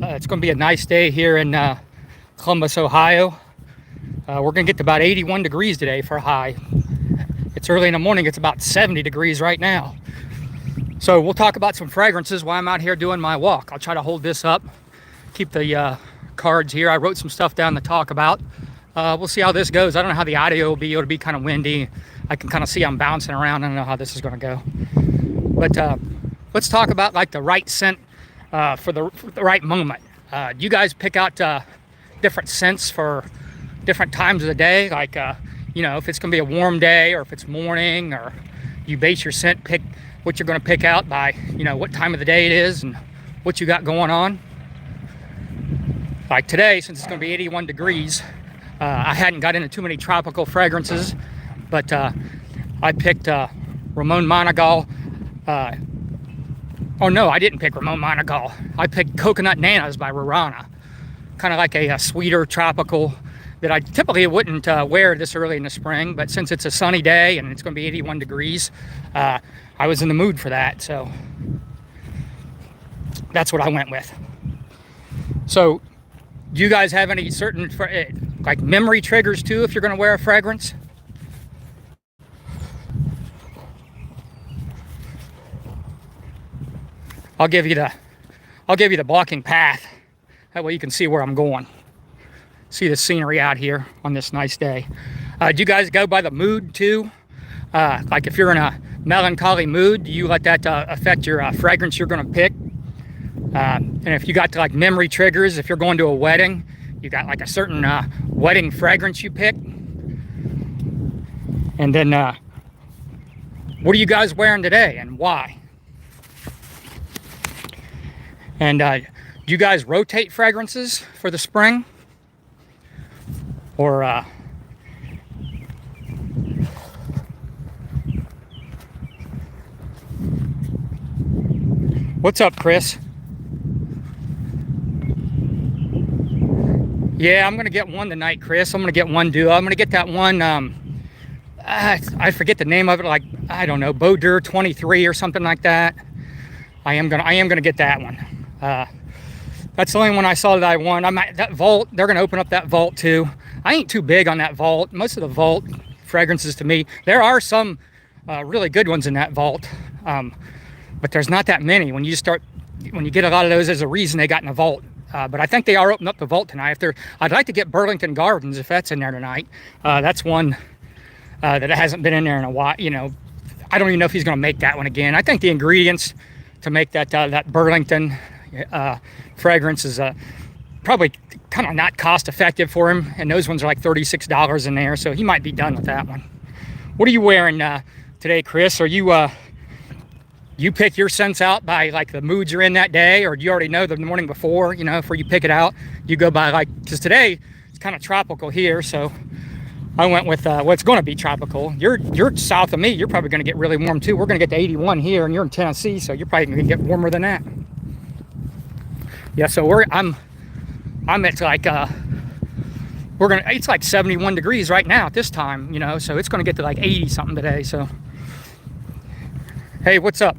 It's going to be a nice day here in Columbus, Ohio. We're going to get to about 81 degrees today for a high. It's early in the morning. It's about 70 degrees right now. So we'll talk about some fragrances while I'm out here doing my walk. I'll try to hold this up, keep the cards here. I wrote some stuff down to talk about. We'll see how this goes. I don't know how the audio will be. It'll be kind of windy. I can kind of see I'm bouncing around. I don't know how this is going to go. But let's talk about like the right scent for the right moment. You guys pick out different scents for different times of the day, like you know, if it's going to be a warm day or if it's morning, or you base your scent pick what you're going to pick out by, you know, what time of the day it is and what you got going on. Like today, since it's going to be 81 degrees, I hadn't got into too many tropical fragrances, but I picked Ramon Monagal. Oh no, I didn't pick Ramon Monagal. I picked Coconut Nanas by Rarana. Kind of like a sweeter tropical that I typically wouldn't wear this early in the spring, but since it's a sunny day and it's going to be 81 degrees, I was in the mood for that, so that's what I went with. So, do you guys have any certain like memory triggers too if you're going to wear a fragrance? I'll give you the blocking path. That way you can see where I'm going. See the scenery out here on this nice day. Do you guys go by the mood too? Like if you're in a melancholy mood, do you let that affect your fragrance you're going to pick? And if you got to like memory triggers, if you're going to a wedding, you got like a certain wedding fragrance you pick. And then what are you guys wearing today and why? And do you guys rotate fragrances for the spring? Or what's up, Chris? Yeah, I'm gonna get one tonight, Chris. I'm gonna get one duo. I'm gonna get that one. I forget the name of it. Like, I don't know, Baudur 23 or something like that. I am gonna get that one. That's the only one I saw that I want. That vault. They're gonna open up that vault too. I ain't too big on that vault. Most of the vault fragrances to me, there are some really good ones in that vault, but there's not that many. When you get a lot of those, there's a reason they got in the vault. But I think they are opening up the vault tonight. I'd like to get Burlington Gardens if that's in there tonight. That's one that hasn't been in there in a while. You know, I don't even know if he's going to make that one again. I think the ingredients to make that Burlington fragrance is probably kind of not cost effective for him, and those ones are like $36 in there, so he might be done with that one. What are you wearing today, Chris? Are you pick your scents out by like the moods you're in that day, or do you already know the morning before, you know, before you pick it out? You go by like, because today it's kind of tropical here, so I went with what's going to be tropical. You're south of me. You're probably going to get really warm too. We're going to get to 81 here, and you're in Tennessee, so you're probably going to get warmer than that. Yeah, so I'm at like it's like 71 degrees right now at this time, you know, so it's going to get to like 80 something today. So hey, what's up?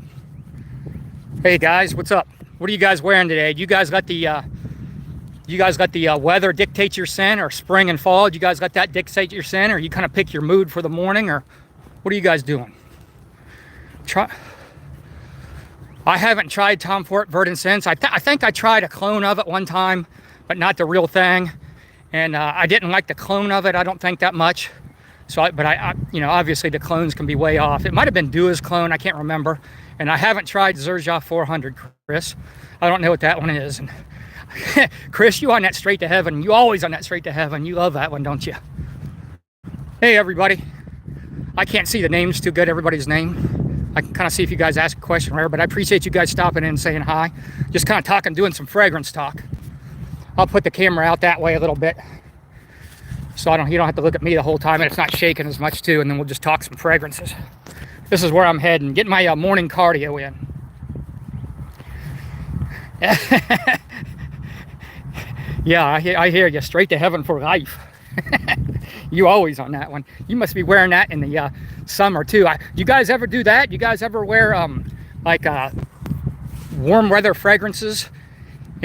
Hey guys, what's up? What are you guys wearing today? Do you guys let the weather dictate your scent, or spring and fall? Do you guys let that dictate your scent, or you kind of pick your mood for the morning, or what are you guys doing? I haven't tried Tom Ford VinceScents. I think I tried a clone of it one time, but not the real thing. And I didn't like the clone of it. I don't think that much. So, I you know, obviously the clones can be way off. It might have been Dua's clone. I can't remember. And I haven't tried Xerjoff 400, Chris. I don't know what that one is. And Chris, you on that straight to heaven. You always on that straight to heaven. You love that one, don't you? Hey, everybody. I can't see the names too good, everybody's name. I can kind of see if you guys ask a question or whatever, but I appreciate you guys stopping in and saying hi. Just kind of talking, doing some fragrance talk. I'll put the camera out that way a little bit, so you don't have to look at me the whole time, and it's not shaking as much too, and then we'll just talk some fragrances. This is where I'm heading, getting my morning cardio in. Yeah, I hear you, straight to heaven for life. You always on that one. You must be wearing that in the summer too. You guys ever do that? You guys ever wear like warm weather fragrances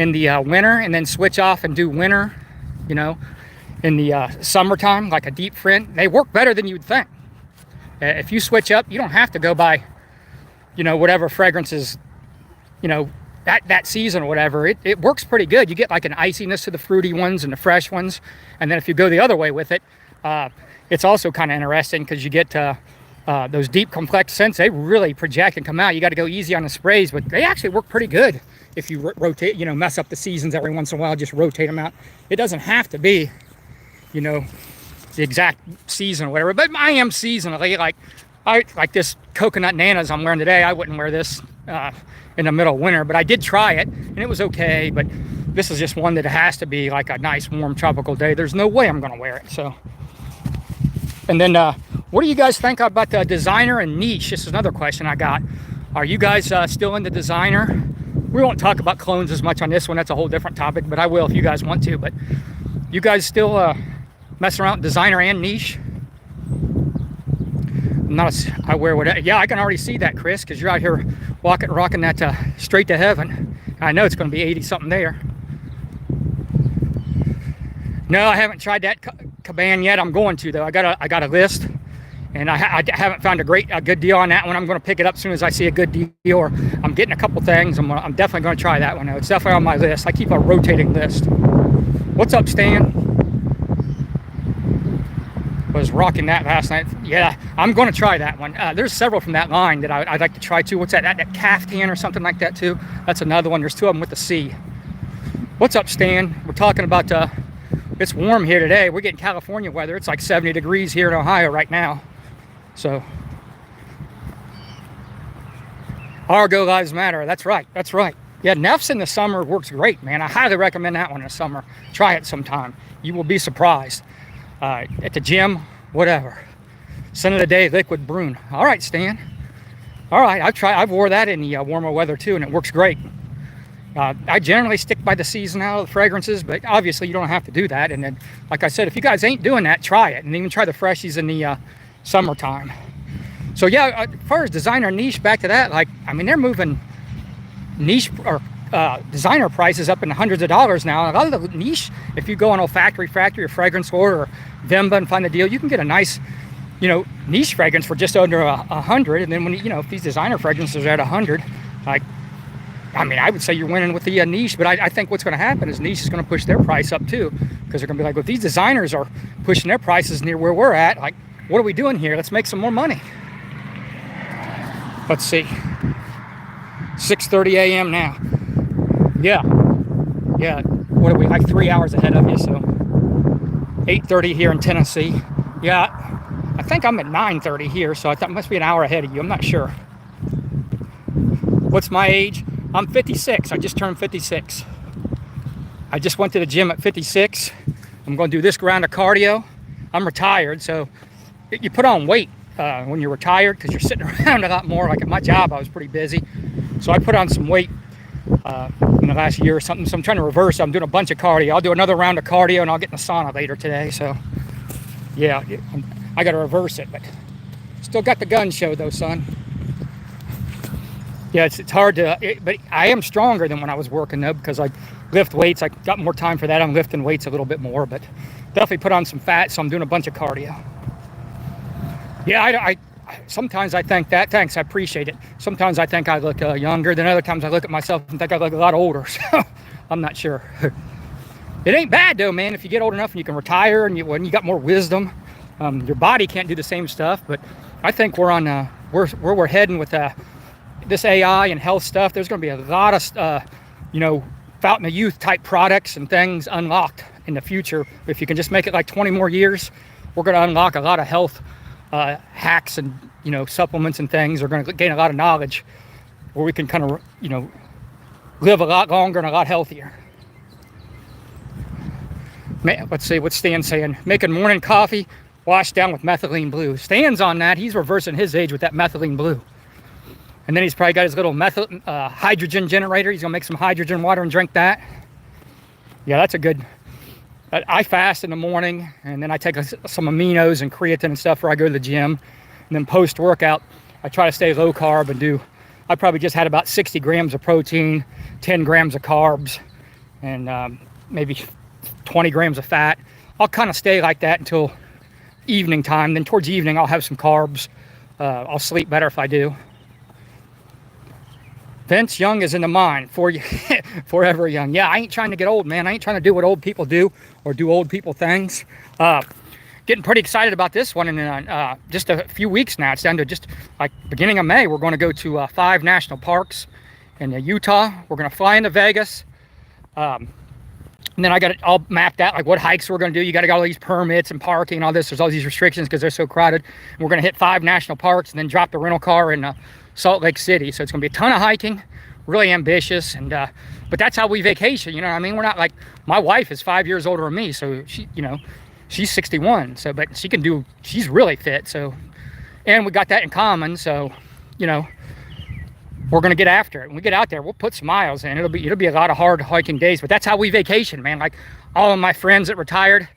in the winter and then switch off and do winter, you know, in the summertime, like a deep print, they work better than you'd think. If you switch up, you don't have to go by, you know, whatever fragrances, you know, that season or whatever. It works pretty good. You get like an iciness to the fruity ones and the fresh ones. And then if you go the other way with it, it's also kind of interesting because you get those deep complex scents. They really project and come out. You got to go easy on the sprays, but they actually work pretty good if you rotate, you know, mess up the seasons every once in a while, just rotate them out. It doesn't have to be, you know, the exact season or whatever, but I am seasonally, like this coconut nanas I'm wearing today. I wouldn't wear this in the middle of winter, but I did try it and it was okay. But this is just one that has to be like a nice warm tropical day. There's no way I'm gonna wear it. So, and then what do you guys think about the designer and niche? This is another question I got. Are you guys still into designer? We won't talk about clones as much on this one. That's a whole different topic, but I will if you guys want to. But you guys still messing around with designer and niche? I wear whatever. Yeah, I can already see that, Chris, because you're out here rocking that straight to heaven. I know it's going to be 80 something there. No, I haven't tried that Caban yet. I'm going to though. I got a list, and I haven't found a good deal on that one. I'm going to pick it up as soon as I see a good deal, or I'm getting a couple things. I'm definitely going to try that one. Though. It's definitely on my list. I keep a rotating list. What's up, Stan? Was rocking that last night. Yeah, I'm going to try that one. There's several from that line that I'd like to try too. What's that caftan or something like that too? That's another one. There's two of them with the C. What's up, Stan? We're talking about it's warm here today. We're getting California weather. It's like 70 degrees here in Ohio right now. So Argo Lives Matter. That's right. That's right. Yeah, Neff's in the summer works great, man. I highly recommend that one in the summer. Try it sometime. You will be surprised. At the gym, whatever. Scent of the day, liquid brune. All right, Stan. All right, I've wore that in the warmer weather too, and it works great. I generally stick by the seasonal fragrances, but obviously you don't have to do that. And then, like I said, if you guys ain't doing that, try it, and even try the freshies in the summertime. So yeah, as far as designer niche, back to that, like, I mean, they're moving niche or designer prices up in the hundreds of dollars now. And a lot of the niche, if you go on old factory or fragrance store or Vimba and find the deal, you can get a nice, you know, niche fragrance for just under 100. And then when you know, if these designer fragrances are at 100, like, I mean, I would say you're winning with the niche. But I think what's going to happen is niche is going to push their price up too, because they're going to be like, well, if these designers are pushing their prices near where we're at, like, what are we doing here? Let's make some more money. Let's see. 6:30 a.m. now. Yeah. What are we, like 3 hours ahead of you? So 8:30 here in Tennessee. Yeah, I think I'm at 9:30 here, so I thought it must be an hour ahead of you. I'm not sure. What's my age? I'm 56. I just turned 56. I just went to the gym at 56. I'm going to do this round of cardio. I'm retired, so you put on weight when you're retired because you're sitting around a lot more. Like at my job, I was pretty busy, so I put on some weight in the last year or something. So I'm trying to reverse. I'm doing a bunch of cardio. I'll do another round of cardio, and I'll get in the sauna later today. So yeah, I got to reverse it, but still got the gun show though, son. Yeah, it's hard to, but I am stronger than when I was working though, because I lift weights. I got more time for that. I'm lifting weights a little bit more, but definitely put on some fat, so I'm doing a bunch of cardio. Yeah, I sometimes I think that. Thanks, I appreciate it. Sometimes I think I look younger. Then other times I look at myself and think I look a lot older. So I'm not sure. It ain't bad though, man. If you get old enough and you can retire, and when you got more wisdom, your body can't do the same stuff. But I think we're on where we're heading with this AI and health stuff. There's going to be a lot of fountain of youth type products and things unlocked in the future. If you can just make it like 20 more years, we're going to unlock a lot of health hacks and supplements and things. Are going to gain a lot of knowledge where we can kind of live a lot longer and a lot healthier. Let's see what Stan's saying. Making morning coffee washed down with methylene blue. Stan's on that. He's reversing his age with that methylene blue. And then he's probably got his little hydrogen generator. He's gonna make some hydrogen water and drink that. Yeah, that's a good. I fast in the morning, and then I take some aminos and creatine and stuff before I go to the gym. And then post-workout, I try to stay low carb and I probably just had about 60 grams of protein, 10 grams of carbs, and maybe 20 grams of fat. I'll kind of stay like that until evening time. Then towards evening, I'll have some carbs. I'll sleep better if I do. Vince, young is in the mind. Forever young. Yeah, I ain't trying to get old, man. I ain't trying to do what old people do or do old people things. Getting pretty excited about this one in just a few weeks now. It's down to just like beginning of May. We're going to go to 5 national parks in Utah. We're going to fly into Vegas. And then I got it all mapped out, like what hikes we're going to do. You got to get all these permits and parking and all this. There's all these restrictions because they're so crowded. And we're going to hit 5 national parks and then drop the rental car in Salt Lake City. So it's going to be a ton of hiking, really ambitious. And but that's how we vacation. You know what I mean? We're not like, my wife is 5 years older than me. So she, you know, she's 61. So, but she can do, she's really fit. So, and we got that in common. So, you know, we're going to get after it. When we get out there, we'll put some miles in. It'll be a lot of hard hiking days, but that's how we vacation, man. Like all of my friends that retired,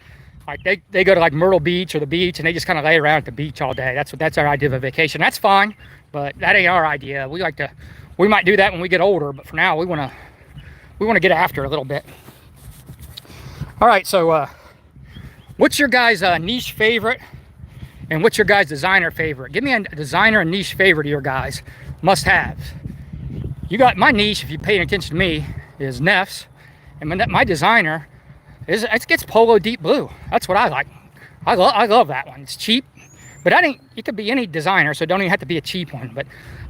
like they go to like Myrtle Beach or the beach and they just kind of lay around at the beach all day. That's our idea of a vacation. That's fine, but that ain't our idea. We might do that when we get older, but for now we want to get after it a little bit. All right. So, what's your guys' niche favorite and what's your guys' designer favorite? Give me a designer and niche favorite of your guys. Must-haves. You got my niche, if you're paying attention to me, is Neff's, and my designer is it gets Polo Deep Blue. That's what I like. I love that one. It's cheap, but it could be any designer, so it don't even have to be a cheap one. But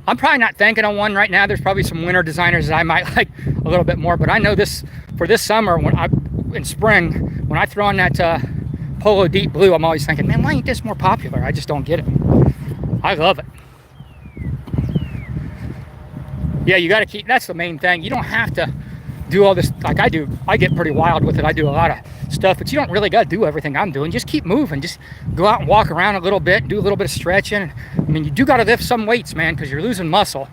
I'm probably not thinking of one right now. There's probably some winter designers that I might like a little bit more, but I know this for this summer in spring when I throw on that Polo Deep Blue, I'm always thinking, man, why ain't this more popular? I just don't get it. I love it. Yeah, you got to keep, that's the main thing. You don't have to do all this like I do. I get pretty wild with it. I do a lot of stuff, but you don't really got to do everything I'm doing. Just keep moving. Just go out and walk around a little bit, do a little bit of stretching. I mean, you do got to lift some weights, man, because you're losing muscle.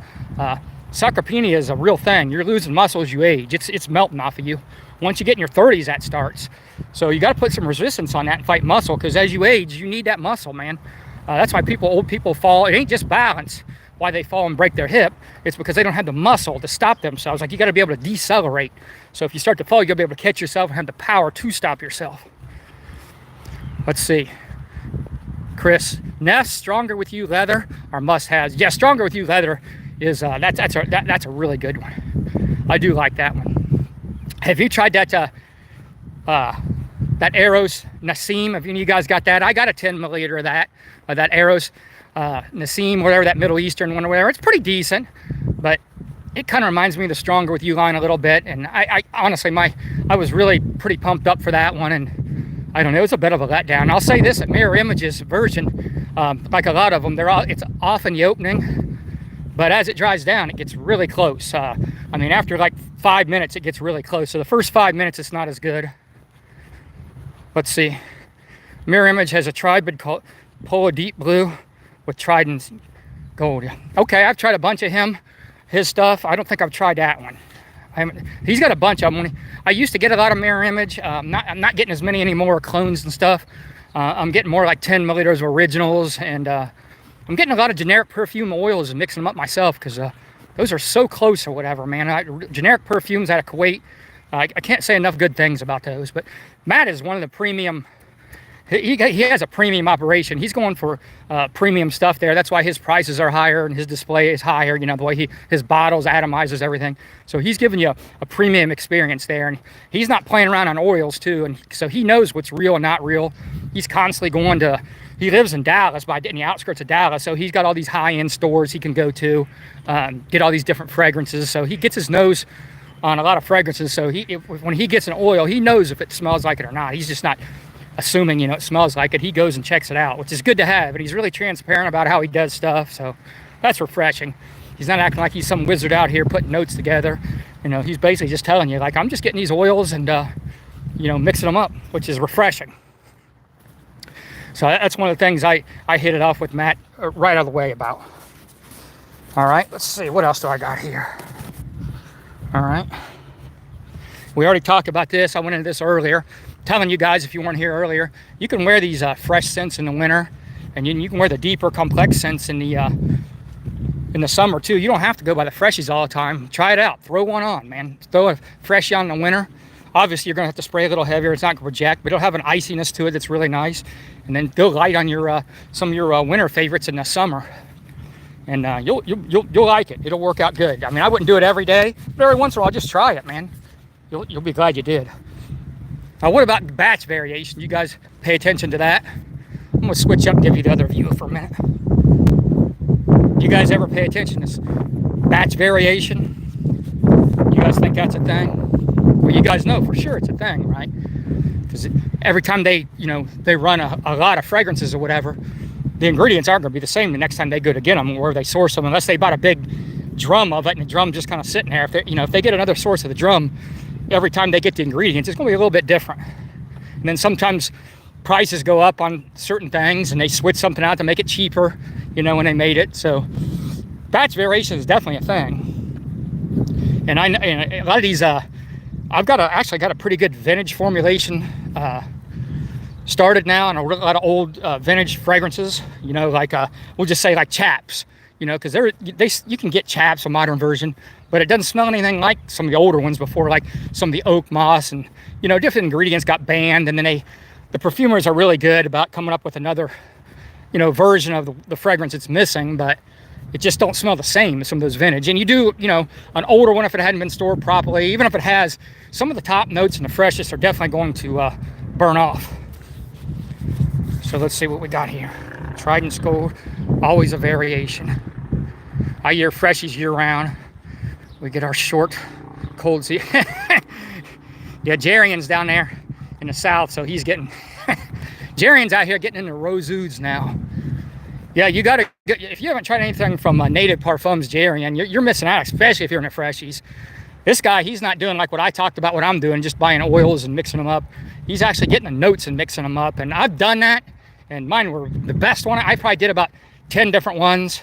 Sarcopenia is a real thing. You're losing muscle as you age. It's melting off of you. Once you get in your 30s, that starts. So you got to put some resistance on that and fight muscle, because as you age, you need that muscle, man. That's why old people fall. It ain't just balance. Why they fall and break their hip, it's because they don't have the muscle to stop themselves. Like you got to be able to decelerate. So if you start to fall, you got to be able to catch yourself and have the power to stop yourself. Let's see. Chris, Ness, Stronger With You leather are must-haves. Yeah, Stronger With You leather is that's a really good one. I do like that one. Have you tried that Arrows Nassim? Have any of you guys got that? I got a 10 milliliter of that Arrows Nassim, whatever, that Middle Eastern one or whatever. It's pretty decent, but it kind of reminds me of the Stronger With You line a little bit. And I honestly, I was really pretty pumped up for that one, and I don't know, it was a bit of a letdown. I'll say this, at Mirror Image's version, like a lot of them, it's off in the opening, but as it dries down, it gets really close. I mean, after like 5 minutes, it gets really close. So the first 5 minutes, it's not as good. Let's see. Mirror Image has a Tribid called Polo Deep Blue with Trident Gold. Okay, I've tried a bunch of his stuff. I don't think I've tried that one. He's got a bunch of them. I used to get a lot of Mirror Image. I'm not getting as many anymore, clones and stuff. I'm getting more like 10 milliliters of originals, and I'm getting a lot of generic perfume oils and mixing them up myself, because those are so close or whatever, man. Generic perfumes out of Kuwait, I can't say enough good things about those. But Matt is one of the premium. He has a premium operation. He's going for premium stuff there. That's why his prices are higher and his display is higher. You know, the way his bottles atomizes everything. So he's giving you a premium experience there. And he's not playing around on oils too. And so he knows what's real and not real. He's constantly going to, he lives in Dallas, in the outskirts of Dallas. So he's got all these high-end stores he can go to, get all these different fragrances. So he gets his nose on a lot of fragrances. So when he gets an oil, he knows if it smells like it or not. He's just not assuming, you know, it smells like it. He goes and checks it out, which is good to have. And he's really transparent about how he does stuff. So that's refreshing. He's not acting like he's some wizard out here putting notes together. You know, he's basically just telling you, like, I'm just getting these oils and, you know, mixing them up, which is refreshing. So that's one of the things I hit it off with Matt right out of the way about. All right, let's see. What else do I got here? All right. We already talked about this. I went into this earlier. Telling you guys, if you weren't here earlier, you can wear these fresh scents in the winter, and you can wear the deeper, complex scents in the summer too. You don't have to go by the freshies all the time. Try it out. Throw one on, man. Throw a freshie on in the winter. Obviously, you're going to have to spray a little heavier. It's not going to project, but it'll have an iciness to it that's really nice. And then go light on your some of your winter favorites in the summer. And you'll like it. It'll work out good. I mean, I wouldn't do it every day, but every once in a while, just try it, man. You'll be glad you did. Now, what about batch variation? You guys pay attention to that? I'm going to switch up and give you the other view for a minute. You guys ever pay attention to batch variation? You guys think that's a thing? Well, you guys know for sure it's a thing, right? Because every time they run a lot of fragrances or whatever, the ingredients aren't going to be the same the next time they go to get them, where they source them, unless they bought a big drum of it and the drum just kind of sitting there. If they get another source of the drum, every time they get the ingredients, it's going to be a little bit different. And then sometimes prices go up on certain things and they switch something out to make it cheaper, when they made it. So batch variation is definitely a thing. And a lot of these, I've actually got a pretty good vintage formulation started now on a lot of old vintage fragrances, like we'll just say like chaps, because you can get chaps, a modern version, but it doesn't smell anything like some of the older ones before, like some of the oak moss and different ingredients got banned, and then the perfumers are really good about coming up with another version of the fragrance it's missing, but it just don't smell the same as some of those vintage. And you do, an older one, if it hadn't been stored properly, even if it has, some of the top notes and the freshest are definitely going to burn off. So let's see what we got here. Tried and scored, always a variation. I year freshies year round. We get our short, cold season. Yeah, Jarian's down there in the south, so he's getting... Jarian's out here getting into roseuds now. Yeah, you got to, if you haven't tried anything from Native Parfums Jarian, you're missing out, especially if you're in the freshies. This guy, he's not doing like what I talked about, what I'm doing, just buying oils and mixing them up. He's actually getting the notes and mixing them up, and I've done that, and mine were the best one. I probably did about 10 different ones,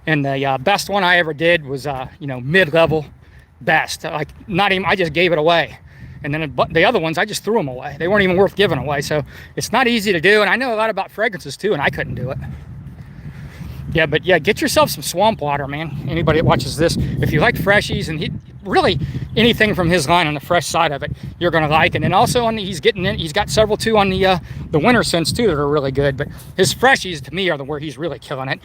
and the best one I ever did was, mid-level best. Like, not even, I just gave it away. And then the other ones, I just threw them away. They weren't even worth giving away, so it's not easy to do, and I know a lot about fragrances too, and I couldn't do it. Yeah, but yeah, get yourself some swamp water, man. Anybody that watches this, if you like freshies and really anything from his line on the fresh side of it, you're gonna like. And then also he's got several too on the VinceScents too that are really good. But his freshies to me are where he's really killing it,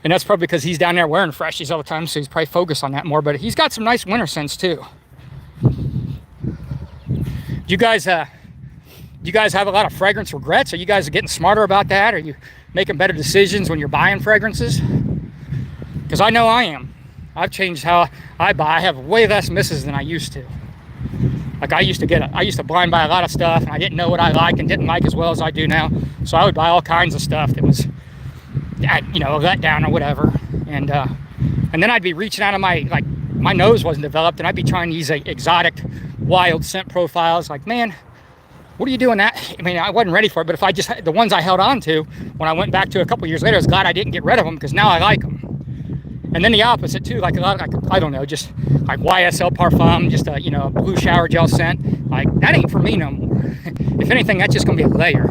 and that's probably because he's down there wearing freshies all the time, so he's probably focused on that more. But he's got some nice VinceScents too. You guys have a lot of fragrance regrets? Are you guys getting smarter about that? Are you making better decisions when you're buying fragrances? Because I know I am. I've changed how I buy. I have way less misses than I used to. Like I used to blind buy a lot of stuff, and I didn't know what I liked and didn't like as well as I do now. So I would buy all kinds of stuff that was, a letdown or whatever. And then I'd be reaching out of my nose wasn't developed, and I'd be trying these exotic, wild scent profiles. Like, man, what are you doing that? I mean, I wasn't ready for it, but if I just, the ones I held on to, when I went back to a couple years later, I was glad I didn't get rid of them, because now I like them. And then the opposite too, like a lot of, I don't know, just like YSL Parfum, just a, blue shower gel scent. Like, that ain't for me no more. If anything, that's just gonna be a layer.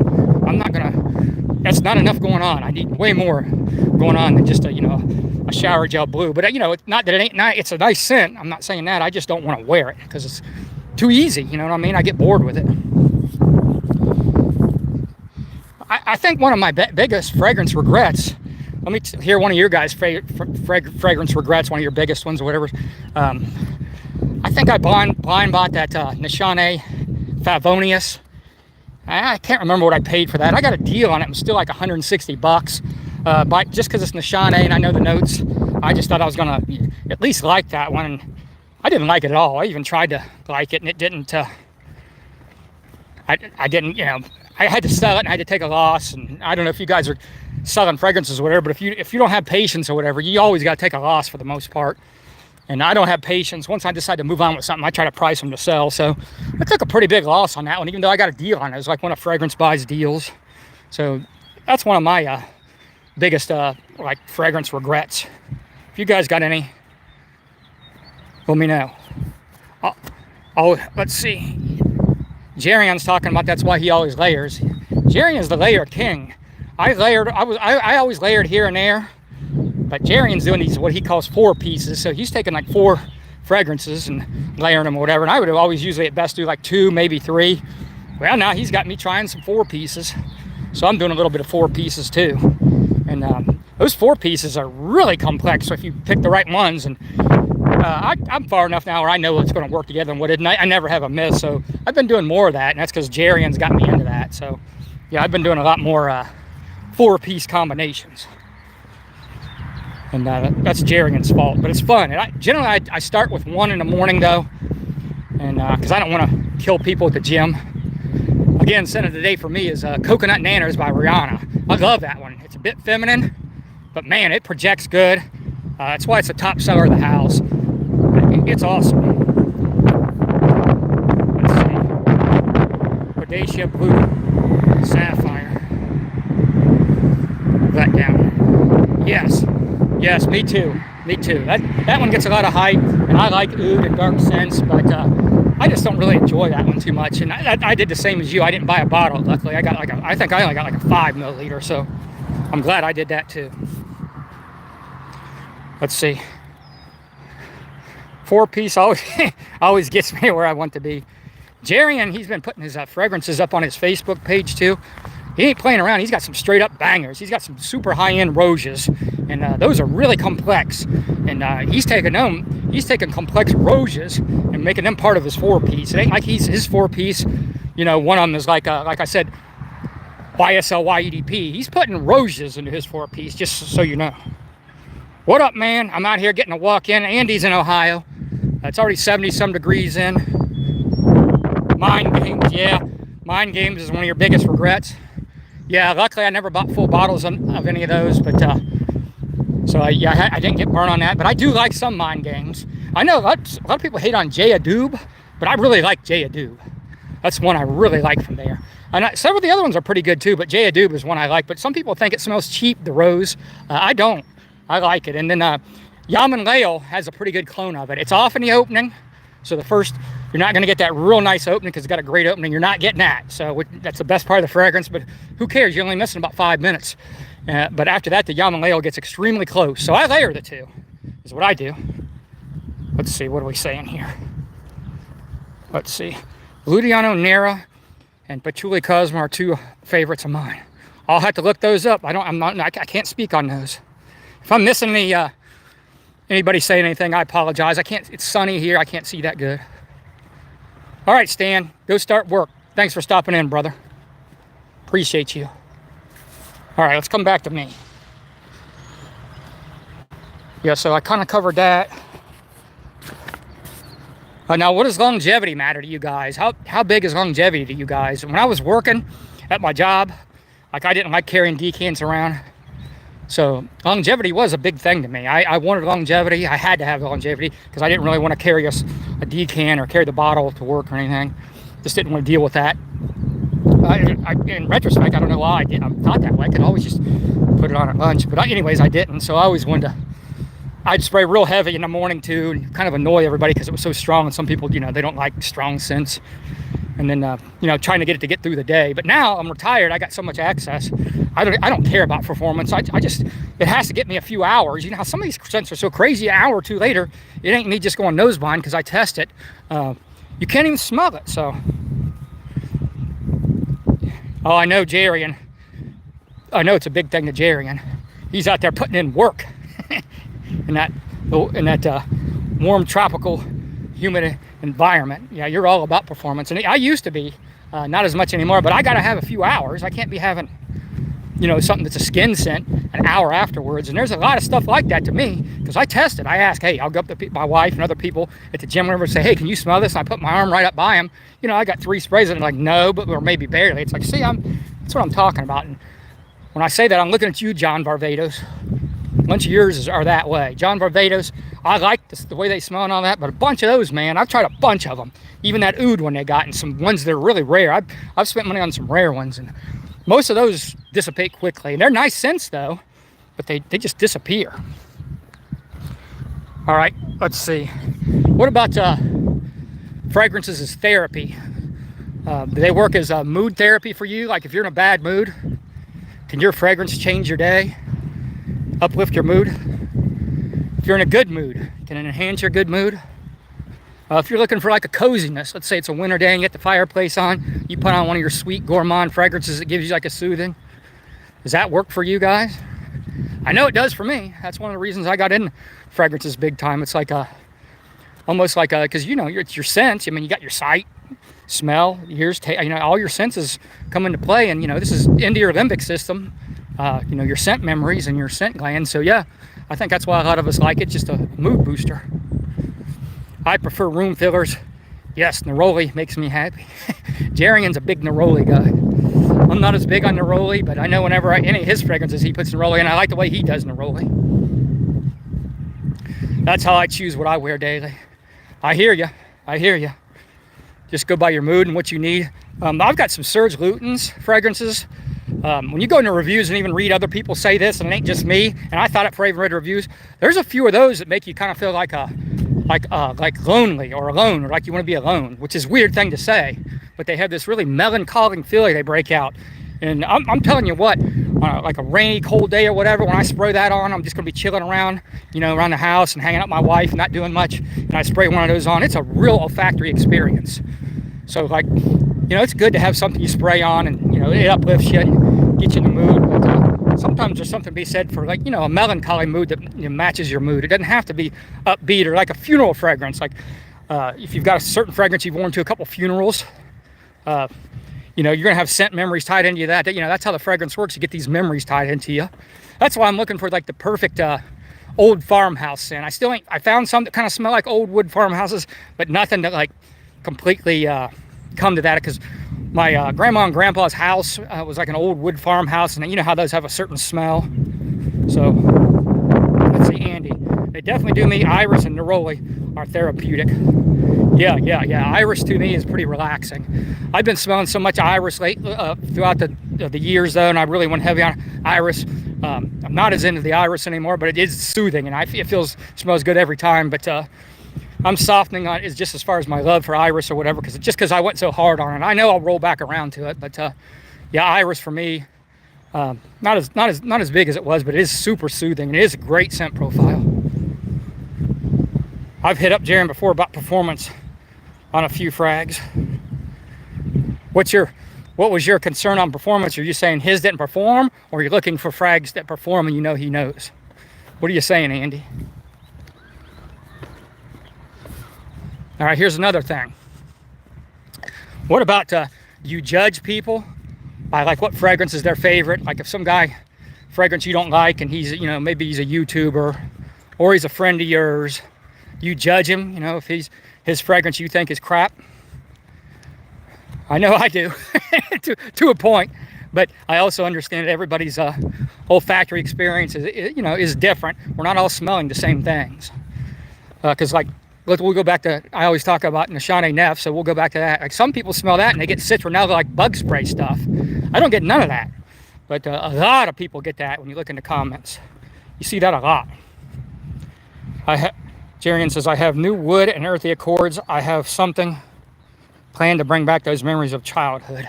That's not enough going on. I need way more going on than just a shower gel blue. But it's not that it ain't nice. It's a nice scent. I'm not saying that. I just don't want to wear it because it's too easy. You know what I mean? I get bored with it. I think one of my biggest fragrance regrets, let me hear one of your guys' fragrance regrets, one of your biggest ones or whatever. I think I blind bought that Nishane Favonius. I can't remember what I paid for that. I got a deal on it. It was still like $160. Just because it's Nishane and I know the notes, I just thought I was going to at least like that one. And I didn't like it at all. I even tried to like it, and it didn't. I didn't, I had to sell it and I had to take a loss. And I don't know if you guys are selling fragrances or whatever, but if you don't have patience or whatever, you always got to take a loss for the most part. And I don't have patience. Once I decide to move on with something, I try to price them to sell. So I took a pretty big loss on that one, even though I got a deal on it. It was like one of Fragrance Buys deals. So that's one of my biggest fragrance regrets. If you guys got any, let me know. Let's see. Jarian's talking about that's why he always layers. Jarian's the layer king. I always layered here and there. But Jarian's doing these what he calls 4 pieces, so he's taking like four fragrances and layering them or whatever. And I would always usually at best do like 2, maybe 3. Well, now he's got me trying some 4 pieces. So I'm doing a little bit of 4 pieces too. And those 4 pieces are really complex. So if you pick the right ones, and I'm far enough now where I know what's going to work together and what it. And I never have a miss. So I've been doing more of that, and that's because Jarian's got me into that. So yeah, I've been doing a lot more 4-piece combinations. And that's Jarian's fault, but it's fun. And generally I start with 1 in the morning though, and because I don't want to kill people at the gym. Again, scent of the day for me is Coconut Nanners by Rihanna. I love that one. It's a bit feminine, but man, it projects good. That's why it's the top seller of the house. It's awesome. Let's see. Bodacia Blue Sapphire. That down. Yes, me too. That one gets a lot of hype, and I like oud and dark scents, but I just don't really enjoy that one too much. And I did the same as you. I didn't buy a bottle. Luckily, I think I only got like a 5 milliliter. So I'm glad I did that too. Let's see. 4-piece always gets me where I want to be. Jarian, he's been putting his fragrances up on his Facebook page too. He ain't playing around. He's got some straight up bangers. He's got some super high-end roses, and those are really complex. And he's taking complex roses and making them part of his 4-piece. It ain't like his 4-piece, you know, one of them is like I said, YSL YEDP. He's putting roses into his 4-piece, just so you know. What up, man? I'm out here getting a walk in. Andy's in Ohio. It's already 70-some degrees in. Mind games, yeah. Mind games is one of your biggest regrets. Yeah, luckily I never bought full bottles of any of those, but so I didn't get burned on that. But I do like some mind games. I know a lot of people hate on J. Adoub, but I really like J. Adoub. That's one I really like from there. And several of the other ones are pretty good too, but J. Adoub is one I like. But some people think it smells cheap, the rose. I don't. I like it. And then Yaman Lail has a pretty good clone of it. It's off in the opening, so you're not going to get that real nice opening because it's got a great opening. You're not getting that. So that's the best part of the fragrance, but who cares? You're only missing about 5 minutes. But after that, the Yaman Lail gets extremely close. So I layer the two, is what I do. Let's see, what are we saying here? Let's see. Ludiano Nera and Patchouli Cosmo are 2 favorites of mine. I'll have to look those up. I can't speak on those. If I'm missing anybody saying anything, I apologize. It's sunny here. I can't see that good. All right, Stan, go start work. Thanks for stopping in, brother. Appreciate you. All right, let's come back to me. Yeah, so I kind of covered that. Now, what does longevity matter to you guys? How big is longevity to you guys? When I was working at my job, like I didn't like carrying decants around. So longevity was a big thing to me. I wanted longevity. I had to have longevity because I didn't really want to carry a decant or carry the bottle to work or anything. Just didn't want to deal with that. In retrospect, I don't know why I did. I thought that way. I could always just put it on at lunch. But anyways, I didn't. So I always wanted to. I'd spray real heavy in the morning too, and kind of annoy everybody because it was so strong. And some people, they don't like strong scents. And then, trying to get through the day. But now I'm retired. I got so much access. I don't care about performance. It has to get me a few hours. You know how some of these scents are so crazy. An hour or 2 later, it ain't me just going nose blind because I test it. You can't even smell it. So, I know Jarian. I know it's a big thing to Jarian. He's out there putting in work in that warm tropical humid environment. Yeah, you're all about performance, and I used to be, not as much anymore. But I got to have a few hours. I can't be having, something that's a skin scent an hour afterwards. And there's a lot of stuff like that to me because I test it. I ask, hey, I'll go up to my wife and other people at the gym, whatever, and say, hey, can you smell this? And I put my arm right up by them. I got 3 sprays, and they're like, no, or maybe barely. It's like, see, that's what I'm talking about. And when I say that, I'm looking at you, John Varvatos. A bunch of yours are that way. John Varvatos, I like the way they smell and all that, but a bunch of those, man, I've tried a bunch of them. Even that oud one they got, and some ones that are really rare. I've spent money on some rare ones, and most of those dissipate quickly. And they're nice scents, though, but they just disappear. All right, let's see. What about fragrances as therapy? Do they work as a mood therapy for you? Like if you're in a bad mood, can your fragrance change your day? Uplift your mood? If you're in a good mood, can it enhance your good mood? If you're looking for like a coziness, let's say it's a winter day and you get the fireplace on, you put on one of your sweet gourmand fragrances that gives you like a soothing. Does that work for you guys? I know it does for me. That's one of the reasons I got in fragrances big time. It's like almost like because you know, it's your sense. I mean, you got your sight, smell, ears, you know, all your senses come into play. And you know, this is into your limbic system. You know, your scent memories and your scent glands. So yeah, I think that's why a lot of us like it. Just a mood booster. I prefer room fillers. Yes, neroli makes me happy. Jarian's a big neroli guy. I'm not as big on neroli, but I know whenever any of his fragrances he puts neroli in, I like the way he does neroli. That's how I choose what I wear daily. I hear you. I hear you. Just go by your mood and what you need. I've got some Serge Lutens fragrances. When you go into reviews and even read other people say this, and it ain't just me, and I thought it for even read reviews, there's a few of those that make you kind of feel like lonely or alone, or like you want to be alone, which is a weird thing to say, but they have this really melancholy feeling they break out. And I'm telling you what, like a rainy, cold day or whatever, when I spray that on, I'm just going to be chilling around, you know, around the house and hanging out with my wife and not doing much, and I spray one of those on. It's a real olfactory experience. So, like, you know, it's good to have something you spray on, and, you know, it uplifts you and gets you in the mood. But sometimes there's something to be said for, like, you know, a melancholy mood that, you know, matches your mood. It doesn't have to be upbeat or like a funeral fragrance. Like, if you've got a certain fragrance you've worn to a couple funerals, you know, you're going to have scent memories tied into that. You know, that's how the fragrance works. You get these memories tied into you. That's why I'm looking for, like, the perfect old farmhouse scent. I found some that kind of smell like old wood farmhouses, but nothing that, like, completely come to that, because my grandma and grandpa's house was like an old wood farmhouse, and you know how those have a certain smell. So let's see, Andy, they definitely do me. Iris and neroli are therapeutic. Yeah, Iris to me is pretty relaxing. I've been smelling so much Iris throughout the years though, and I really went heavy on Iris. I'm not as into the Iris anymore, but it is soothing, and it smells good every time. But I'm softening on it just as far as my love for Iris or whatever, because I went so hard on it. I know I'll roll back around to it, but yeah, Iris for me, not as big as it was, but it is super soothing, and it is a great scent profile. I've hit up Jaren before about performance on a few frags. What was your concern on performance? Are you saying his didn't perform, or are you looking for frags that perform and you know he knows? What are you saying, Andy? All right, here's another thing. What about you judge people by like what fragrance is their favorite? Like if some guy fragrance you don't like, and he's, you know, maybe he's a YouTuber or he's a friend of yours, you judge him, you know, if his fragrance you think is crap. I know I do to a point, but I also understand that everybody's olfactory experience is different. We're not all smelling the same things. Because we'll go back to, I always talk about Nishane Neff, so we'll go back to that. Like some people smell that and they get citronella, like bug spray stuff. I don't get none of that, but a lot of people get that when you look in the comments. You see that a lot. Jarian says, I have new wood and earthy accords. I have something planned to bring back those memories of childhood.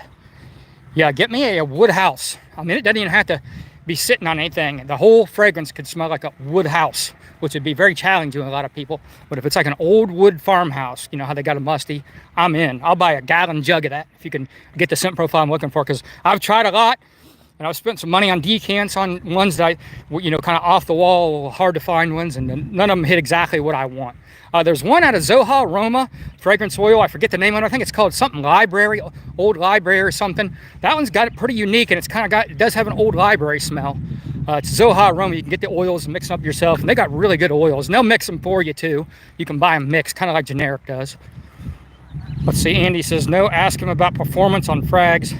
Yeah, get me a wood house. I mean, it doesn't even have to be sitting on anything. The whole fragrance could smell like a wood house, which would be very challenging to a lot of people. But if it's like an old wood farmhouse, you know how they got a musty, I'm in. I'll buy a gallon jug of that if you can get the scent profile I'm looking for, because I've tried a lot, and I've spent some money on decants on ones that kind of off the wall, hard to find ones, and none of them hit exactly what I want. There's one out of Zoha Aroma fragrance oil. I forget the name of it. I think it's called something library, old library or something. That one's got it pretty unique, and it does have an old library smell. It's Zoha Aroma. You can get the oils and mix them up yourself, and they got really good oils, and they'll mix them for you too. You can buy them mixed, kind of like generic does. Let's see, Andy says, no, ask him about performance on frags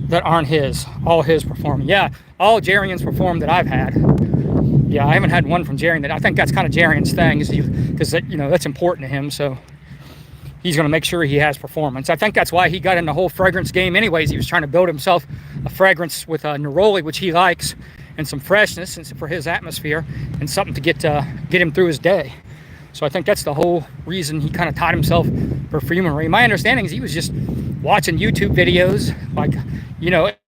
that aren't his. All his performing. Yeah, all Jarian's performed that I've had. Yeah, I haven't had one from Jarian that I think that's kind of Jarian's thing, because that's important to him. So he's going to make sure he has performance. I think that's why he got in the whole fragrance game anyways. He was trying to build himself a fragrance with neroli, which he likes, and some freshness for his atmosphere, and something to get him through his day. So I think that's the whole reason he kind of taught himself perfumery. My understanding is he was just watching YouTube videos like,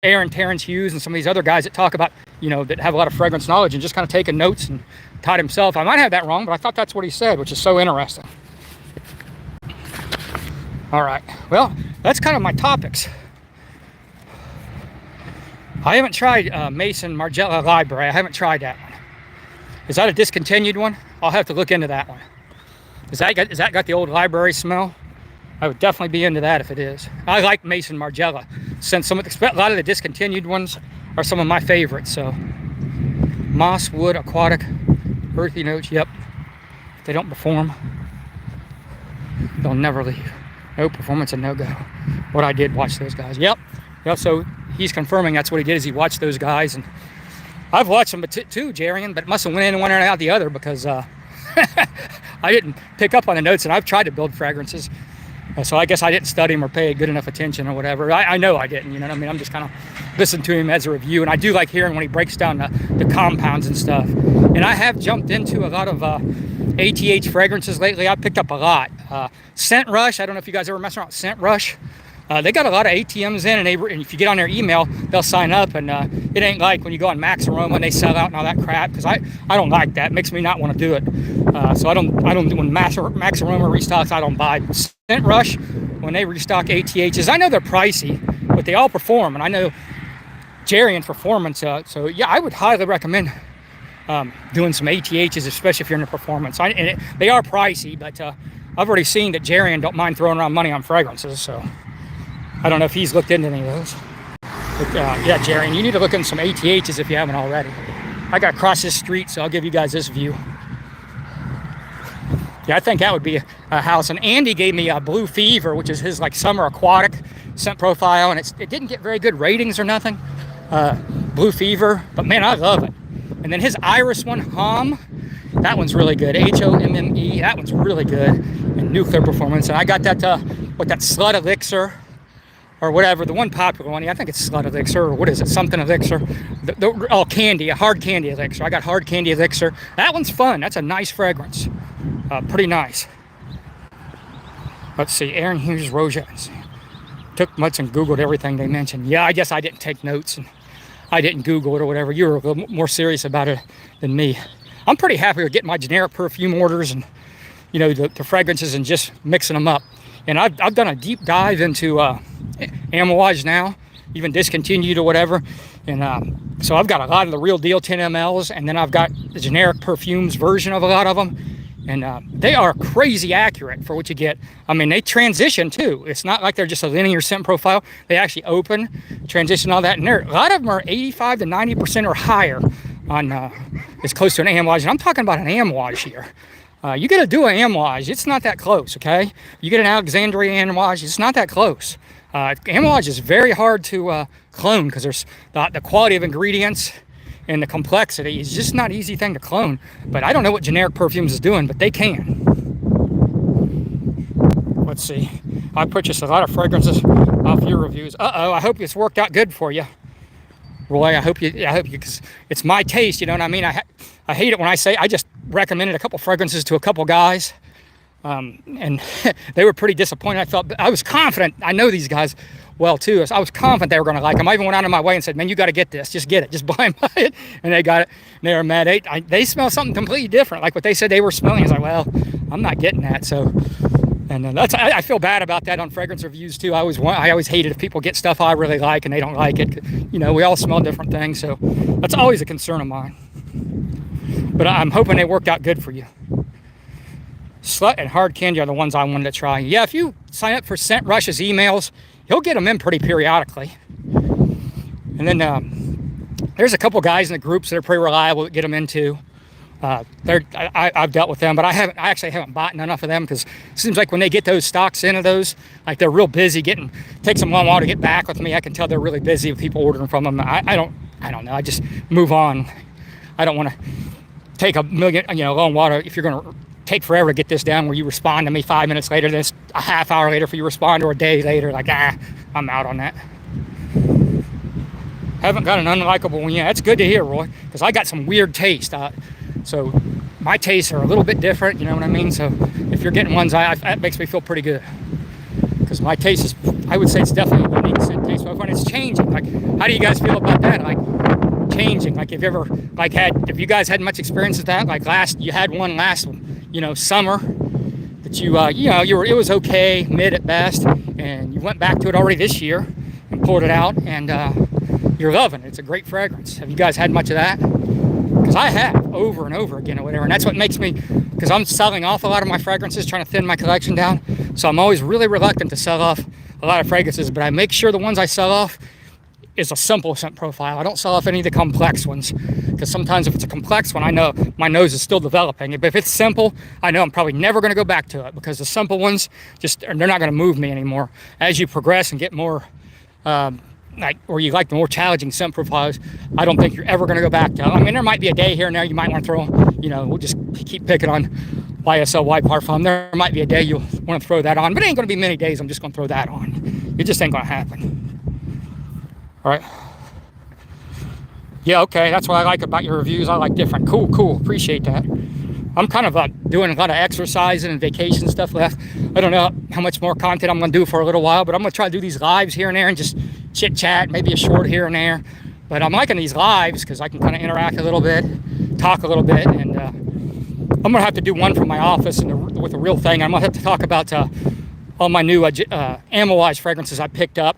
Aaron Terrence Hughes and some of these other guys that talk about, that have a lot of fragrance knowledge, and just kind of taking notes and Todd himself. I might have that wrong, but I thought that's what he said, which is so interesting. All right, well, that's kind of my topics. I haven't tried Mason Margiela Library. I haven't tried that one. Is that a discontinued one? I'll have to look into that one. Is that got the old library smell? I would definitely be into that if it is. I like Mason Margiela. Since a lot of the discontinued ones are some of my favorites. So, moss, wood, aquatic, earthy notes. Yep. If they don't perform, they'll never leave. No performance and no go. What I did watch those guys. Yep. So he's confirming that's what he did. Is he watched those guys, and I've watched them too, Jarian, but must have went in one and out the other because I didn't pick up on the notes, and I've tried to build fragrances. So I guess I didn't study him or pay good enough attention or whatever. I know I didn't, you know what I mean? I'm just kind of listening to him as a review, and I do like hearing when he breaks down the compounds and stuff. And I have jumped into a lot of ATH fragrances lately. I picked up a lot. Scent Rush, I don't know if you guys ever mess around with Scent Rush. They got a lot of ATMs in, and if you get on their email, they'll sign up, and it ain't like when you go on Max Aroma and they sell out and all that crap, because I don't like that. It makes me not want to do it. So I don't when Max Aroma restocks, I don't buy. Scent Rush, when they restock ATHs, I know they're pricey, but they all perform, and I know Jarian Performance, so yeah, I would highly recommend doing some ATHs, especially if you're in the performance. They are pricey, but I've already seen that Jarian don't mind throwing around money on fragrances, so I don't know if he's looked into any of those. But yeah, Jarian, you need to look into some ATHs if you haven't already. I got to cross this street, so I'll give you guys this view. Yeah, I think that would be a house. And Andy gave me a Blue Fever, which is his like summer aquatic scent profile, and it didn't get very good ratings or nothing. Blue Fever, but man, I love it. And then his Iris one, Hom, that one's really good. HOMME, that one's really good. And Nuclear Performance. And I got that that Slut Elixir, or whatever, the one popular one. I think it's Slut Elixir, or what is it? Something Elixir. Candy, a Hard Candy Elixir. I got Hard Candy Elixir. That one's fun. That's a nice fragrance. Pretty nice. Let's see, Aaron Hughes Rosette. Took much and Googled everything they mentioned. Yeah, I guess I didn't take notes and I didn't Google it or whatever. You were a little more serious about it than me. I'm pretty happy with getting my generic perfume orders and, you know, the fragrances and just mixing them up. And I've done a deep dive into Amouage now, even discontinued or whatever. And so I've got a lot of the real deal 10 mLs, and then I've got the generic perfumes version of a lot of them. And they are crazy accurate for what you get. I mean, they transition too. It's not like they're just a linear scent profile. They actually open, transition, all that. And a lot of them are 85 to 90% or higher on as close to an Amouage. And I'm talking about an Amouage here. You got to do an Amouage. It's not that close, okay? You get an Alexandria Amouage, it's not that close. Amouage is very hard to clone because there's the quality of ingredients and the complexity is just not an easy thing to clone. But I don't know what generic perfumes is doing, but they can. Let's see. I purchased a lot of fragrances off your reviews. I hope it's worked out good for you, Roy. I hope you, because it's my taste. You know what I mean? I hate it when I say I just recommended a couple fragrances to a couple guys, and they were pretty disappointed. I was confident. I know these guys well too. I was confident they were going to like them. I even went out of my way and said, "Man, you got to get this. Just get it. Just buy it." And they got it. And they were mad. They smell something completely different, like what they said they were smelling. I was like, "Well, I'm not getting that." So, and I feel bad about that on fragrance reviews too. I always hated if people get stuff I really like and they don't like it. You know, we all smell different things, so that's always a concern of mine. But I'm hoping they worked out good for you. Slut and Hard Candy are the ones I wanted to try. Yeah, if you sign up for Scent Rush's emails, he'll get them in pretty periodically. And then there's a couple guys in the groups that are pretty reliable that get them into. I've dealt with them, but I actually haven't bought enough of them because it seems like when they get those stocks into those, like they're real busy takes them a long while to get back with me. I can tell they're really busy with people ordering from them. I don't know. I just move on. I don't want to take a million, long water. If you're going to take forever to get this down where you respond to me 5 minutes later, then it's a half hour later for you to respond, or a day later, like, I'm out on that. Haven't got an unlikable one yet. That's good to hear, Roy, because I got some weird taste. So my tastes are a little bit different, you know what I mean? So if you're getting ones, that makes me feel pretty good. Because my taste I would say it's definitely a unique scent taste. But when it's changing, like, how do you guys feel about that? Like, changing. Like, if you guys had much experience with that, like you had one last, summer that it was okay, mid at best, and you went back to it already this year and pulled it out, and you're loving it. It's a great fragrance. Have you guys had much of that? Because I have, over and over again or whatever, and that's what makes me, because I'm selling off a lot of my fragrances, trying to thin my collection down, so I'm always really reluctant to sell off a lot of fragrances, but I make sure the ones I sell off is a simple scent profile. I don't sell off any of the complex ones, because sometimes if it's a complex one, I know my nose is still developing. But if it's simple, I know I'm probably never going to go back to it, because the simple ones, they're not going to move me anymore. As you progress and get more, or you like the more challenging scent profiles, I don't think you're ever going to go back to it. I mean, there might be a day here and there you might want to throw, we'll just keep picking on YSL White Parfum. There might be a day you'll want to throw that on, but it ain't going to be many days I'm just going to throw that on. It just ain't going to happen. All right. Yeah, okay. That's what I like about your reviews. I like different. Cool. Appreciate that. I'm kind of doing a lot of exercising and vacation stuff left. I don't know how much more content I'm going to do for a little while, but I'm going to try to do these lives here and there and just chit chat, maybe a short here and there. But I'm liking these lives because I can kind of interact a little bit, talk a little bit, and I'm going to have to do one from my office with a real thing. I'm going to have to talk about all my new Amouage fragrances I picked up,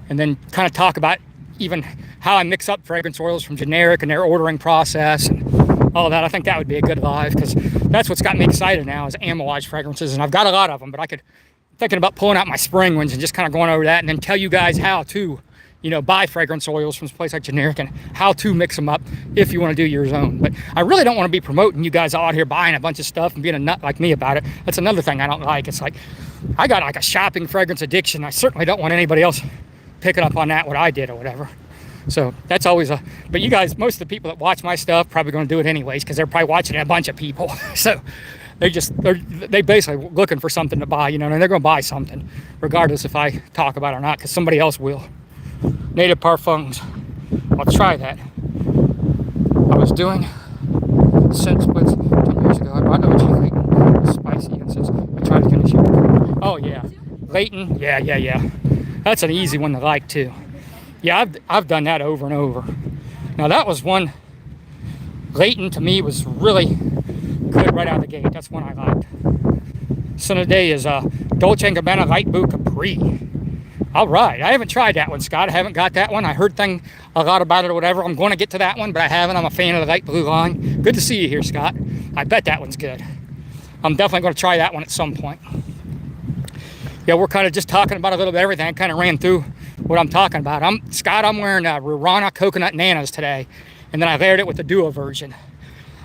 and then kind of talk about even how I mix up fragrance oils from generic and their ordering process and all that. I think that would be a good live, because that's what's got me excited now is Amouage fragrances, and I've got a lot of them, but thinking about pulling out my spring ones and just kind of going over that, and then tell you guys how to, buy fragrance oils from a place like generic and how to mix them up if you want to do your own. But I really don't want to be promoting you guys out here buying a bunch of stuff and being a nut like me about it. That's another thing I don't like. It's like, I got like a shopping fragrance addiction. I certainly don't want anybody else picking up on that, what I did or whatever. So that's always but you guys, most of the people that watch my stuff probably going to do it anyways, because they're probably watching a bunch of people. So they basically looking for something to buy, and they're going to buy something regardless if I talk about it or not, because somebody else will. Native Parfums, I'll try that. I was doing scent splits 10 years ago. I bought OG Layton spicy incense. I tried to finish it. Oh yeah, Layton, yeah. That's an easy one to like too. Yeah, I've done that over and over. Now that was one, Layton to me was really good right out of the gate. That's one I liked. So today is Dolce & Gabbana Light Blue Capri. All right, I haven't tried that one, Scott. I haven't got that one. I heard a lot about it or whatever. I'm going to get to that one, but I haven't. I'm a fan of the light blue line. Good to see you here, Scott. I bet that one's good. I'm definitely going to try that one at some point. Yeah, we're kind of just talking about a little bit of everything. I kind of ran through what I'm talking about. I'm wearing Rurana Coconut Nanas today, and then I layered it with the Duo version.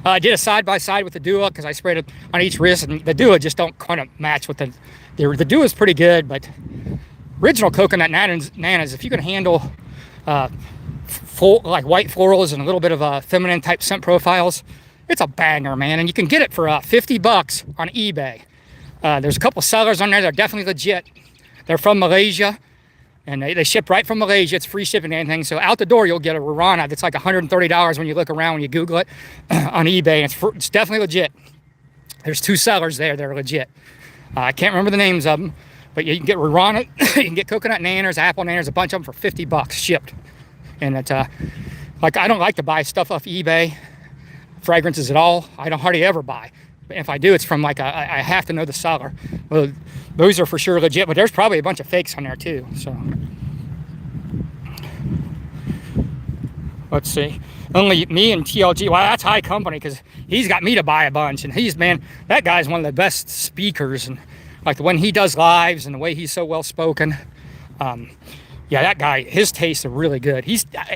I did a side-by-side with the Duo because I sprayed it on each wrist, and the Duo just don't kind of match with the Duo is pretty good, but original Coconut Nanas, if you can handle like white florals and a little bit of feminine type scent profiles, it's a banger, man. And you can get it for $50 on eBay. There's a couple sellers on there that are definitely legit. They're from Malaysia, and they ship right from Malaysia. It's free shipping and anything. So out the door, you'll get a Rurana that's like $130 when you look around, when you Google it on eBay. And it's definitely legit. There's 2 sellers there that are legit. I can't remember the names of them, but you can get Rurana, you can get Coconut Nanas, Apple Nanas, a bunch of them for $50 shipped. And it's like, I don't like to buy stuff off eBay, fragrances at all. I don't hardly ever buy. If I do, it's from like I have to know the seller. Well, those are for sure legit, but there's probably a bunch of fakes on there too. So let's see. Only me and TLG. Well, that's high company because he's got me to buy a bunch, and that guy's one of the best speakers, and like when he does lives and the way he's so well spoken. Yeah, that guy, his tastes are really good.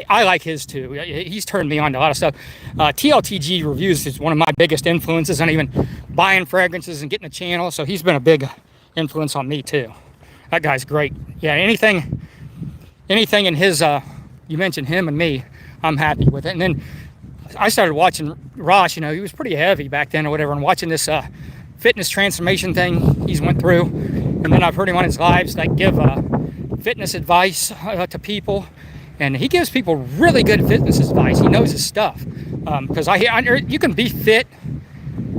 I like his too. He's turned me on to a lot of stuff. TLTG Reviews is one of my biggest influences on even buying fragrances and getting a channel. So he's been a big influence on me too. That guy's great. Yeah, anything in his, you mentioned him and me, I'm happy with it. And then I started watching Ross, he was pretty heavy back then or whatever, and watching this fitness transformation thing he's went through. And then I've heard him on his lives that give fitness advice to people, and he gives people really good fitness advice. He knows his stuff, because you can be fit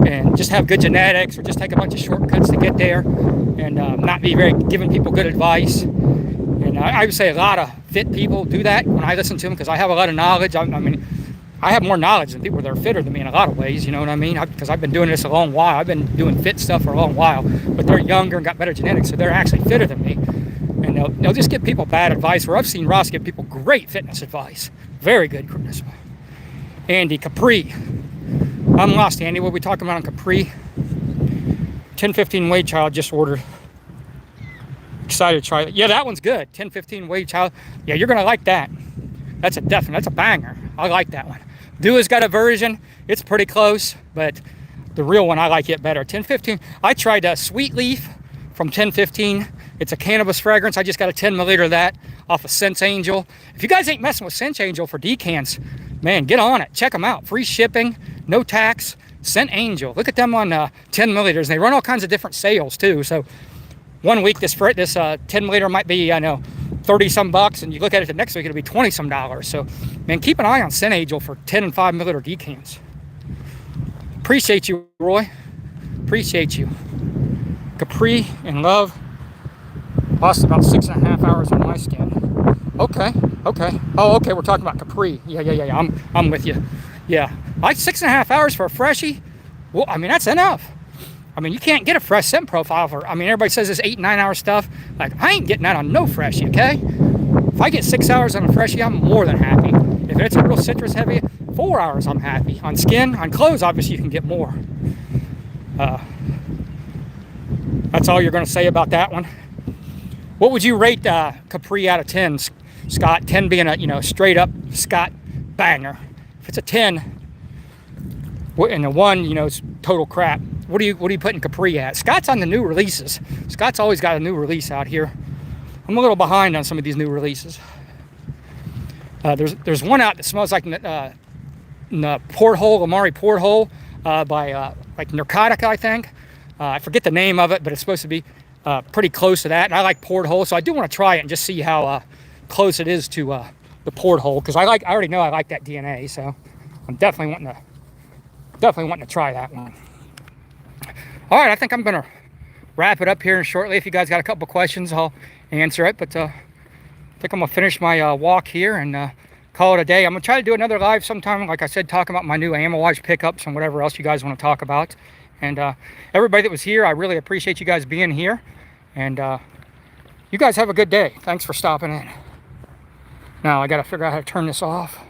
and just have good genetics or just take a bunch of shortcuts to get there and not be giving people good advice. And I would say a lot of fit people do that when I listen to them, because I have a lot of knowledge. I mean, I have more knowledge than people that are fitter than me in a lot of ways, you know what I mean? Because I've been doing this a long while. I've been doing fit stuff for a long while, but they're younger and got better genetics, so they're actually fitter than me. And they'll just give people bad advice, where I've seen Ross give people great fitness advice. Very good fitness advice. Andy, Capri. I'm lost, Andy. What are we talking about on Capri? 10-15 Wade Child just ordered. Excited to try it. Yeah, that one's good. 10-15 Wade Child. Yeah, you're going to like that. That's a banger. I like that one. Dua's got a version. It's pretty close, but the real one, I like it better. 10-15. I tried a Sweet Leaf from 10-15. It's a cannabis fragrance. I just got a 10 milliliter of that off of Sense Angel. If you guys ain't messing with Sense Angel for decants, man, get on it. Check them out. Free shipping, no tax. Scent Angel. Look at them on 10 milliliters. They run all kinds of different sales too. So one week this 10 milliliter might be, 30 some bucks, and you look at it the next week, it'll be 20 some dollars. So man, keep an eye on Scent Angel for 10 and 5 milliliter decants. Appreciate you, Roy. Appreciate you. Capri in love. Lost about 6.5 hours on my skin. Okay. Oh, okay, we're talking about Capri. Yeah. I'm with you. Yeah, like 6.5 hours for a freshie. Well, I mean, that's enough. I mean, you can't get a fresh scent profile for, I mean, everybody says this 8-9 hour stuff. Like, I ain't getting that on no freshie, okay? If I get 6 hours on a freshie, I'm more than happy. If it's a real citrus heavy, 4 hours, I'm happy. On skin, on clothes, obviously you can get more. That's all you're going to say about that one. What would you rate Capri out of 10, Scott? 10 being a straight up Scott banger. If it's a 10 and a 1, it's total crap. What are you putting Capri at? Scott's on the new releases. Scott's always got a new release out here. I'm a little behind on some of these new releases. There's one out that smells like the Porthole, Amari Porthole, by like Narcotica, I think. I forget the name of it, but it's supposed to be pretty close to that. And I like Porthole, so I do want to try it and just see how close it is to the Porthole, because I already know I like that DNA, so I'm definitely wanting to try that one. All right, I think I'm gonna wrap it up here shortly. If you guys got a couple questions, I'll answer it, but I think I'm gonna finish my walk here and call it a day. I'm gonna try to do another live sometime, like I said, talking about my new Ammo-Wise pickups and whatever else you guys want to talk about. And everybody that was here, I really appreciate you guys being here, and you guys have a good day. Thanks for stopping in. Now I gotta figure out how to turn this off.